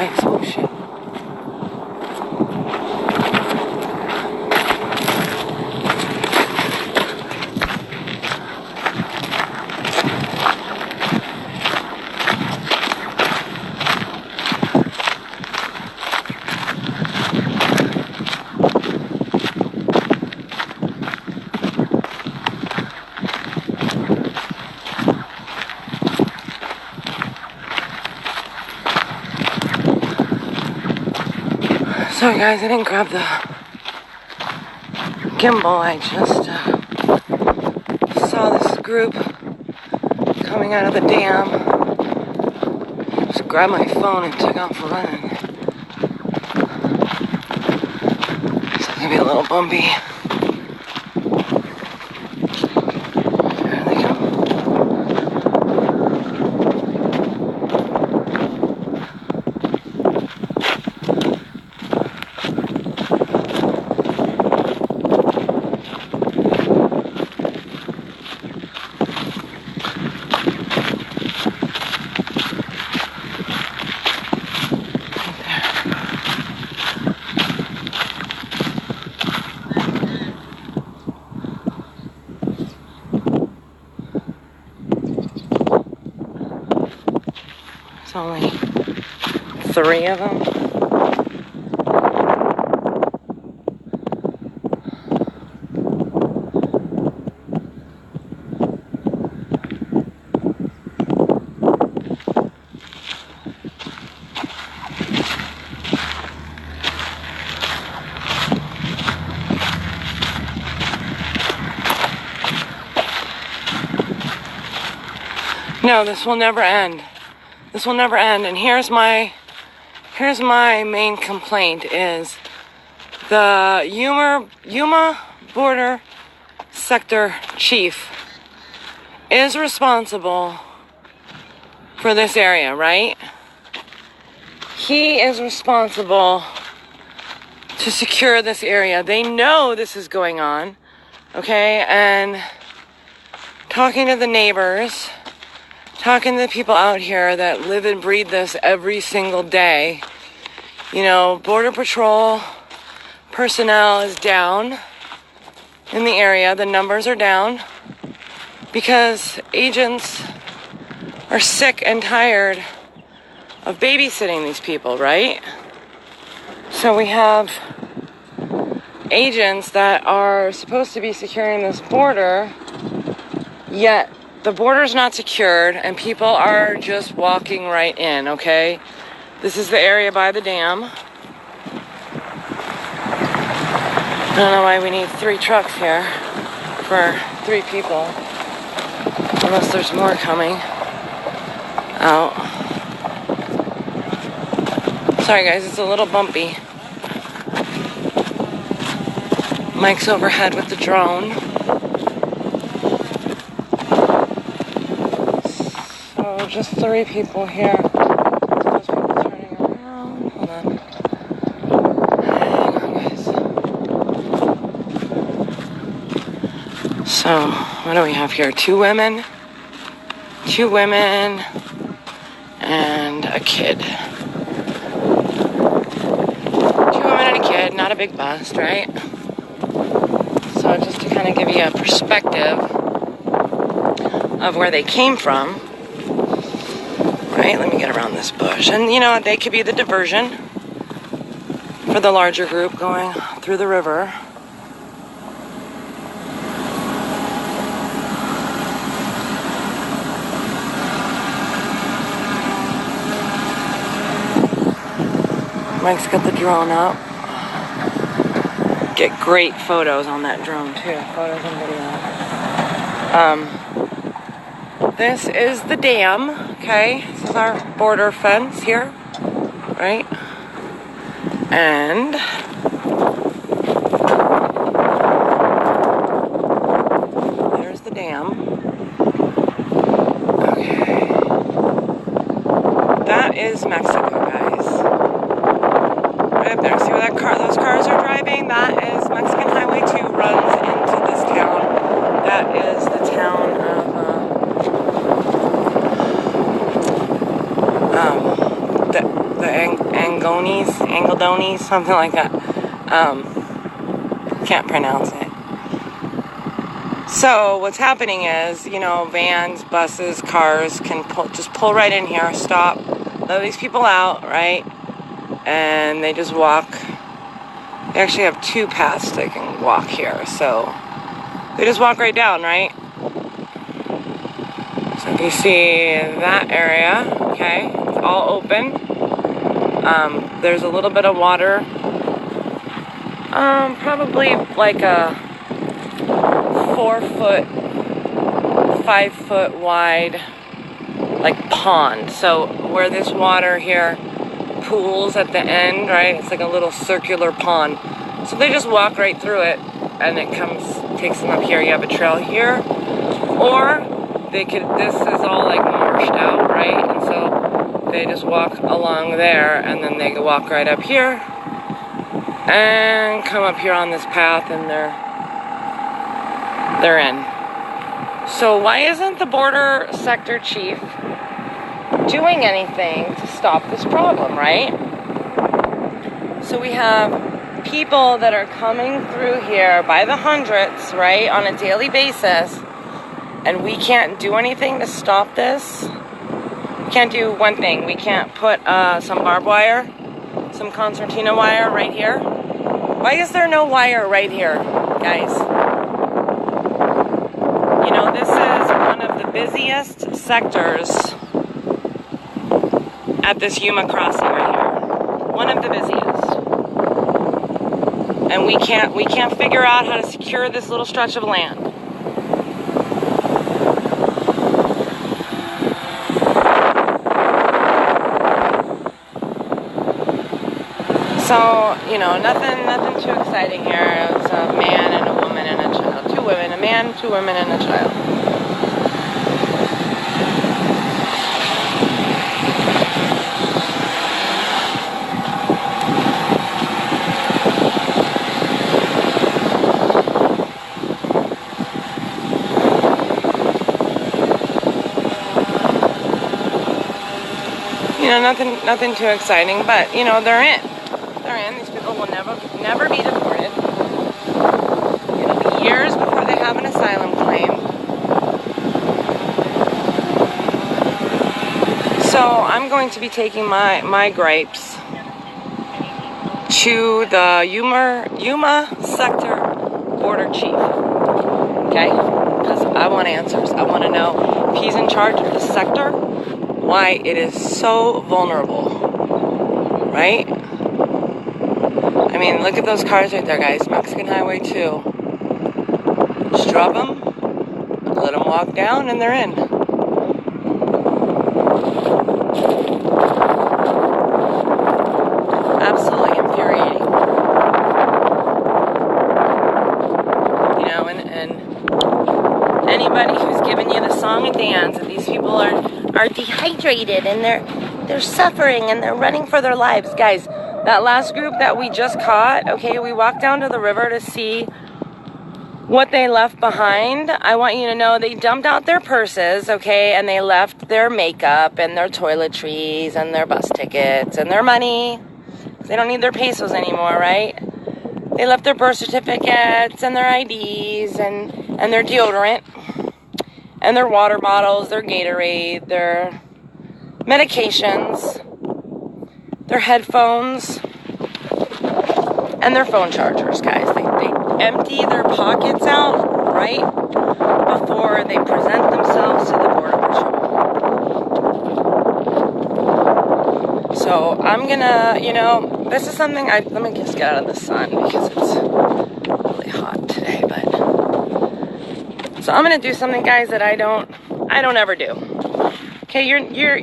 bikes. Oh shit. Sorry guys, I didn't grab the gimbal. I just saw this group coming out of the dam. Just grabbed my phone and took off running. It's gonna be a little bumpy. There they go. There's only 3 of them. No, this will never end. This will never end. And here's my main complaint is the Yuma border sector chief is responsible for this area, right? He is responsible to secure this area. They know this is going on, okay? And talking to the neighbors, talking to the people out here that live and breathe this every single day, you know, Border Patrol personnel is down in the area. The numbers are down because agents are sick and tired of babysitting these people, right? So we have agents that are supposed to be securing this border, yet the border's not secured and people are just walking right in, okay? This is the area by the dam. I don't know why we need 3 trucks here for 3 people. Unless there's more coming out. Sorry guys, it's a little bumpy. Mike's overhead with the drone. So just 3 people here. Those people turning around. Hold on. Hang on guys. So, what do we have here? 2 women. 2 women and a kid. 2 women and a kid, not a big bust, right? So just to kind of give you a perspective of where they came from, right? Let me get around this bush. And you know, they could be the diversion for the larger group going through the river. Mike's got the drone up. Get great photos on that drone too. Photos and video. This is the dam, okay? This is our border fence here, right? And there's the dam. Okay. That is Mexico, guys. Right up there. See where those cars are driving? That is Mexican Highway 2 runs into this town. That is the town of the Angodones, something like that. Can't pronounce it. So what's happening is, you know, vans, buses, cars can just pull right in here, stop, let these people out, right? And they just walk. They actually have two paths they can walk here, so they just walk right down, right? So you see that area, okay? It's all open. There's a little bit of water. Probably like a 4 foot, 5 foot wide, like pond. So where this water here pools at the end, right? It's like a little circular pond. So they just walk right through it, and it takes them up here. You have a trail here, or this is all like marshed out, right? And so they just walk along there, and then they walk right up here, and come up here on this path, and they're in. So why isn't the border sector chief doing anything to stop this problem, right? So we have people that are coming through here by the hundreds, right, on a daily basis, and we can't do anything to stop this. We can't do one thing. We can't put some barbed wire, some concertina wire right here. Why is there no wire right here, guys? You know, this is one of the busiest sectors at this Yuma crossing right here. One of the busiest. And we can't figure out how to secure this little stretch of land. So, you know, nothing too exciting here. It's a man and a woman and a child. 2 women, a man, 2 women, and a child. You know, nothing too exciting, but you know, they're in. These people will never be deported. It'll be years before they have an asylum claim. So I'm going to be taking my gripes to the Yuma sector border chief. Okay? Because I want answers. I want to know if he's in charge of the sector, why it is so vulnerable, right? I mean, look at those cars right there, guys. Mexican Highway 2. Just drop them, let them walk down, and they're in. Absolutely infuriating. You know, and anybody who's giving you the song and dance, and these people are dehydrated, and they're suffering, and they're running for their lives. Guys, that last group that we just caught, okay, we walked down to the river to see what they left behind. I want you to know they dumped out their purses, okay, and they left their makeup and their toiletries and their bus tickets and their money. They don't need their pesos anymore, right? They left their birth certificates and their IDs and their deodorant and their water bottles, their Gatorade, their medications, their headphones, and their phone chargers, guys. They empty their pockets out, right, before they present themselves to the Border Patrol. So I'm gonna, you know, this is something let me just get out of the sun because it's really hot today, so I'm gonna do something, guys, that I don't ever do. Okay, you're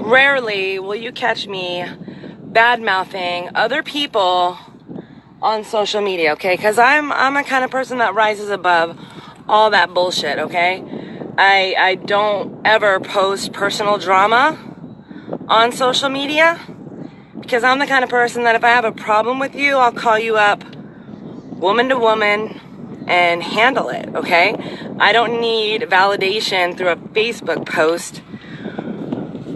rarely will you catch me bad-mouthing other people on social media, okay? Because I'm a kind of person that rises above all that bullshit, okay? I don't ever post personal drama on social media because I'm the kind of person that if I have a problem with you, I'll call you up woman to woman and handle it, okay? I don't need validation through a Facebook post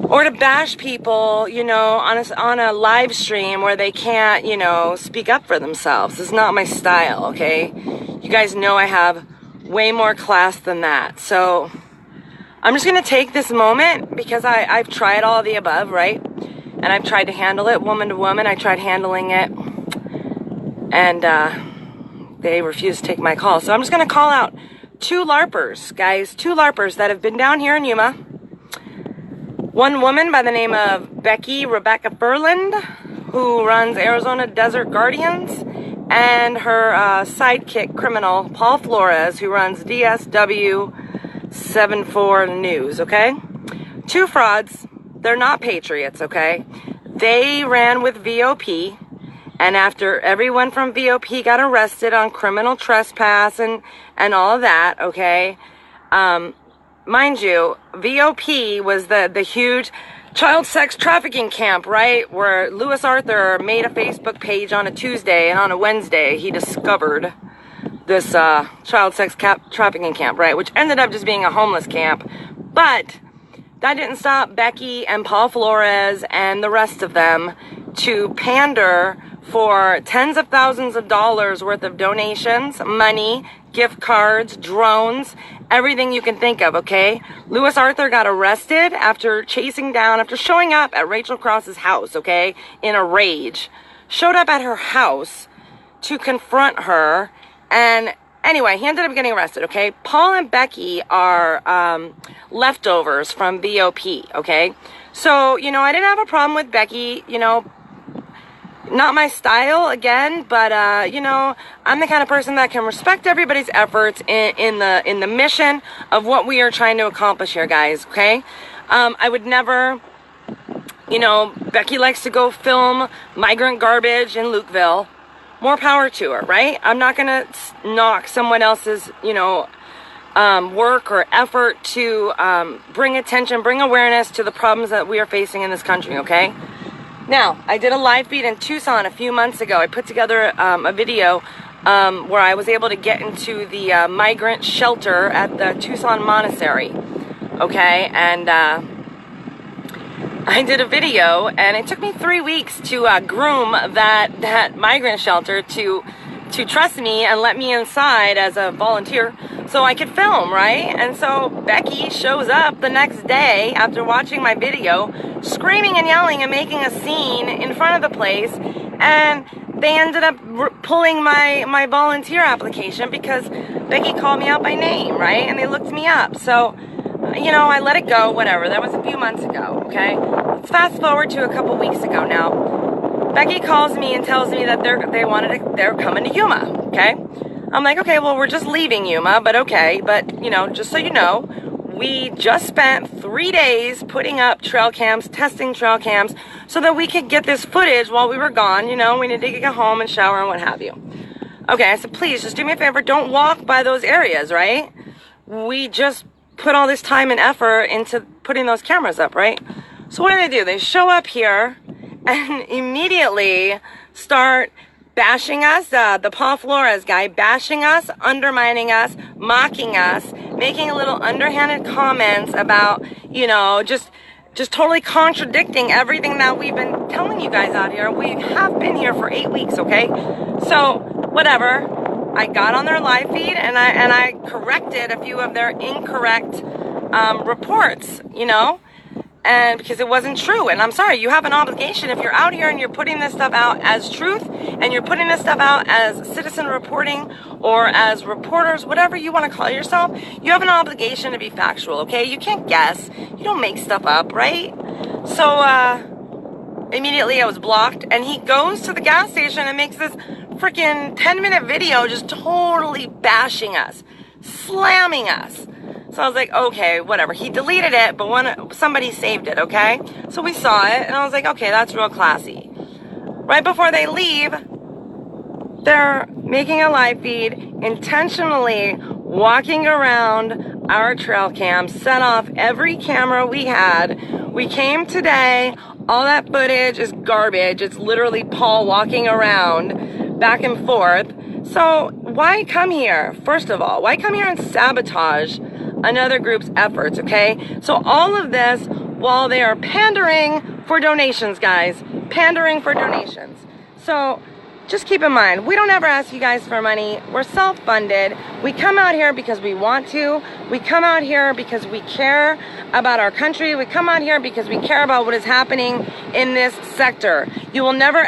or to bash people, you know, on a live stream where they can't, you know, speak up for themselves. It's not my style, okay? You guys know I have way more class than that. So I'm just going to take this moment because I've tried all of the above, right? And I've tried to handle it woman to woman. I tried handling it, and they refused to take my call. So I'm just going to call out 2 LARPers, guys. 2 LARPers that have been down here in Yuma. One woman by the name of Rebecca Furland, who runs Arizona Desert Guardians, and her sidekick criminal, Paul Flores, who runs DSW 74 News, okay? 2 frauds. They're not Patriots, okay? They ran with VOP, and after everyone from VOP got arrested on criminal trespass and all of that, okay? Mind you, VOP was the huge child sex trafficking camp, right? Where Lewis Arthur made a Facebook page on a Tuesday, and on a Wednesday he discovered this child sex trafficking camp, right? Which ended up just being a homeless camp. But that didn't stop Becky and Paul Flores and the rest of them to pander for tens of thousands of dollars worth of donations, money, gift cards, drones, everything you can think of, okay? Lewis Arthur got arrested after showing up at Rachel Cross's house, okay, in a rage. Showed up at her house to confront her, and anyway, he ended up getting arrested, okay? Paul and Becky are leftovers from VOP, okay? So, you know, I didn't have a problem with Becky, you know, not my style, again, but, you know, I'm the kind of person that can respect everybody's efforts in the mission of what we are trying to accomplish here, guys, okay? I would never, you know, Becky likes to go film migrant garbage in Lukeville. More power to her, right? I'm not going to knock someone else's, you know, work or effort to bring attention, bring awareness to the problems that we are facing in this country, okay? Now, I did a live feed in Tucson a few months ago. I put together a video where I was able to get into the migrant shelter at the Tucson Monastery, okay? And I did a video, and it took me 3 weeks to groom that migrant shelter to trust me and let me inside as a volunteer so I could film, right? And so Becky shows up the next day after watching my video, screaming and yelling and making a scene in front of the place, and they ended up pulling my volunteer application because Becky called me out by name, right? And they looked me up. So, you know, I let it go, whatever. That was a few months ago, okay? Let's fast forward to a couple weeks ago now. Becky calls me and tells me that they're coming to Yuma, okay? I'm like, okay, well, we're just leaving Yuma, but okay. But, you know, just so you know, we just spent 3 days putting up trail cams, testing trail cams, so that we could get this footage while we were gone. You know, we need to get home and shower and what have you. Okay, I said, please, just do me a favor, don't walk by those areas, right? We just put all this time and effort into putting those cameras up, right? So what do? They show up here and immediately start bashing us, the Paul Flores guy, bashing us, undermining us, mocking us, making a little underhanded comments about, you know, just totally contradicting everything that we've been telling you guys out here. We have been here for 8 weeks, okay? So, whatever. I got on their live feed and I corrected a few of their incorrect reports, you know? And because it wasn't true. And I'm sorry, you have an obligation if you're out here and you're putting this stuff out as truth and you're putting this stuff out as citizen reporting or as reporters, whatever you want to call yourself, you have an obligation to be factual, okay? You can't guess. You don't make stuff up, right? So, immediately I was blocked, and he goes to the gas station and makes this freaking 10-minute video just totally bashing us, slamming us. So I was like, okay, whatever. He deleted it, but somebody saved it, okay? So we saw it, and I was like, okay, that's real classy. Right before they leave, they're making a live feed, intentionally walking around our trail cam, set off every camera we had. We came today, all that footage is garbage. It's literally Paul walking around back and forth. So why come here? First of all, why come here and sabotage another group's efforts, okay? So all of this while they are pandering for donations, guys. Pandering for donations. So just keep in mind, we don't ever ask you guys for money. We're self-funded. We come out here because we want to. We come out here because we care about our country. We come out here because we care about what is happening in this sector. You will never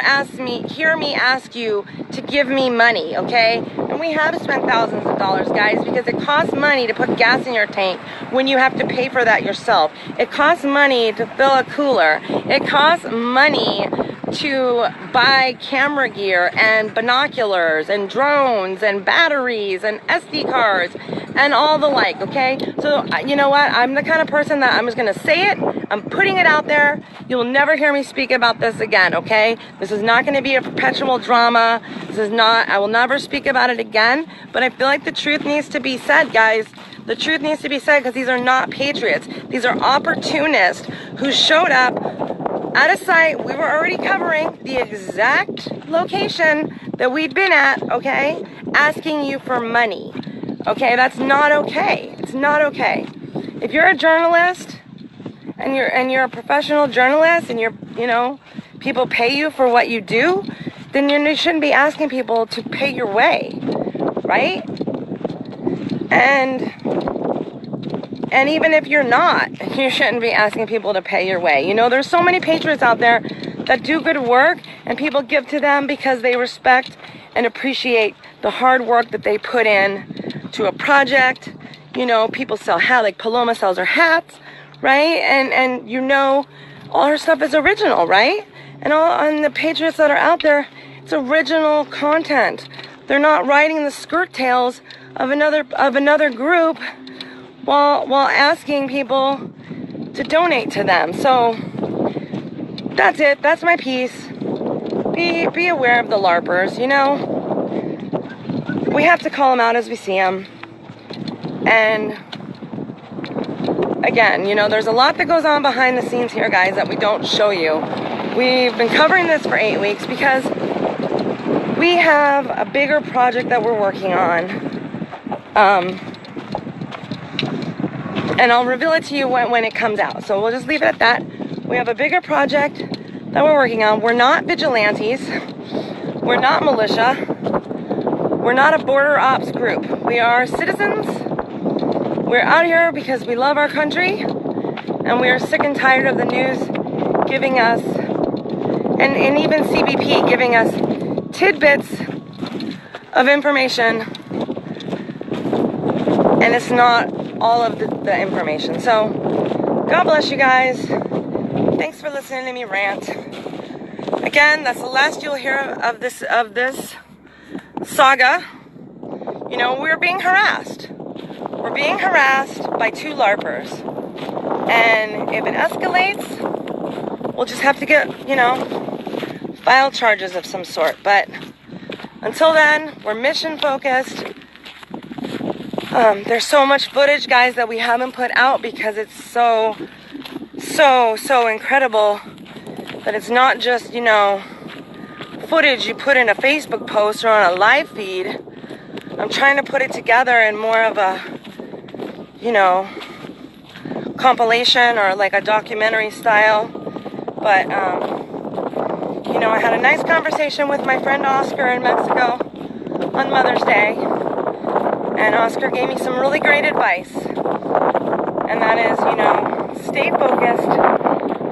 hear me ask you to give me money, okay? And we have spent thousands of dollars, guys, because it costs money to put gas in your tank when you have to pay for that yourself. It costs money to fill a cooler. It costs money to buy camera gear and binoculars and drones and batteries and SD cards and all the like, okay? So you know what? I'm the kind of person that I'm just gonna say it. I'm putting it out there. You'll never hear me speak about this again, okay? This is not gonna be a perpetual drama. This is not, I will never speak about it again, but I feel like the truth needs to be said, guys. The truth needs to be said, because these are not patriots. These are opportunists who showed up at a site we were already covering, the exact location that we'd been at, okay, asking you for money. Okay, that's not okay. It's not okay. If you're a journalist and you're a professional journalist and people pay you for what you do, then you shouldn't be asking people to pay your way, right? And even if you're not, you shouldn't be asking people to pay your way. You know, there's so many patriots out there that do good work, and people give to them because they respect and appreciate the hard work that they put in to a project. You know, people sell hats, like Paloma sells her hats, right? And you know, all her stuff is original, right? And on the patriots that are out there, it's original content. They're not riding the skirt tails of another group while asking people to donate to them. So that's it. That's my piece. Be aware of the LARPers, you know. We have to call them out as we see them. And again, you know, there's a lot that goes on behind the scenes here, guys, that we don't show you. We've been covering this for 8 weeks because we have a bigger project that we're working on. And I'll reveal it to you when it comes out. So we'll just leave it at that. We have a bigger project that we're working on. We're not vigilantes. We're not militia. We're not a border ops group. We are citizens. We're out here because we love our country. And we are sick and tired of the news giving us, and even CBP giving us tidbits of information. And it's not all of the information. So God bless you guys. Thanks for listening to me rant. Again, that's the last you'll hear of this saga. You know, we're being harassed. We're being harassed by 2 LARPers. And if it escalates, we'll just have to get, you know, file charges of some sort. But until then, we're mission focused. There's so much footage, guys, that we haven't put out because it's so incredible that it's not just, you know, footage you put in a Facebook post or on a live feed. I'm trying to put it together in more of a, you know, compilation or like a documentary style. But, you know, I had a nice conversation with my friend Oscar in Mexico on Mother's Day. And Oscar gave me some really great advice. And that is, you know, stay focused.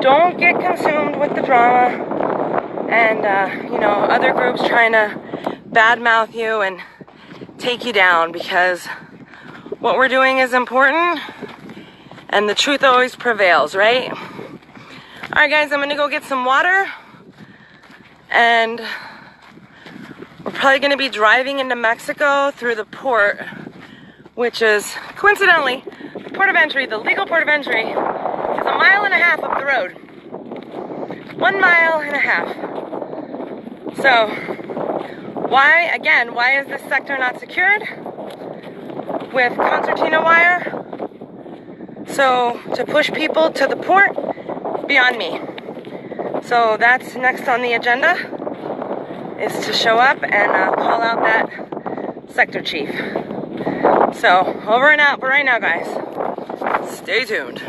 Don't get consumed with the drama. And, you know, other groups trying to badmouth you and take you down, because what we're doing is important. And the truth always prevails, right? Alright guys, I'm going to go get some water. And we're probably going to be driving into Mexico through the port, which is, coincidentally, the port of entry, the legal port of entry, is 1.5 miles up the road. 1.5 miles. So, why is this sector not secured with concertina wire? So, to push people to the port, beyond me. So that's next on the agenda, is to show up and call out that sector chief. So, over and out for right now, guys. Stay tuned.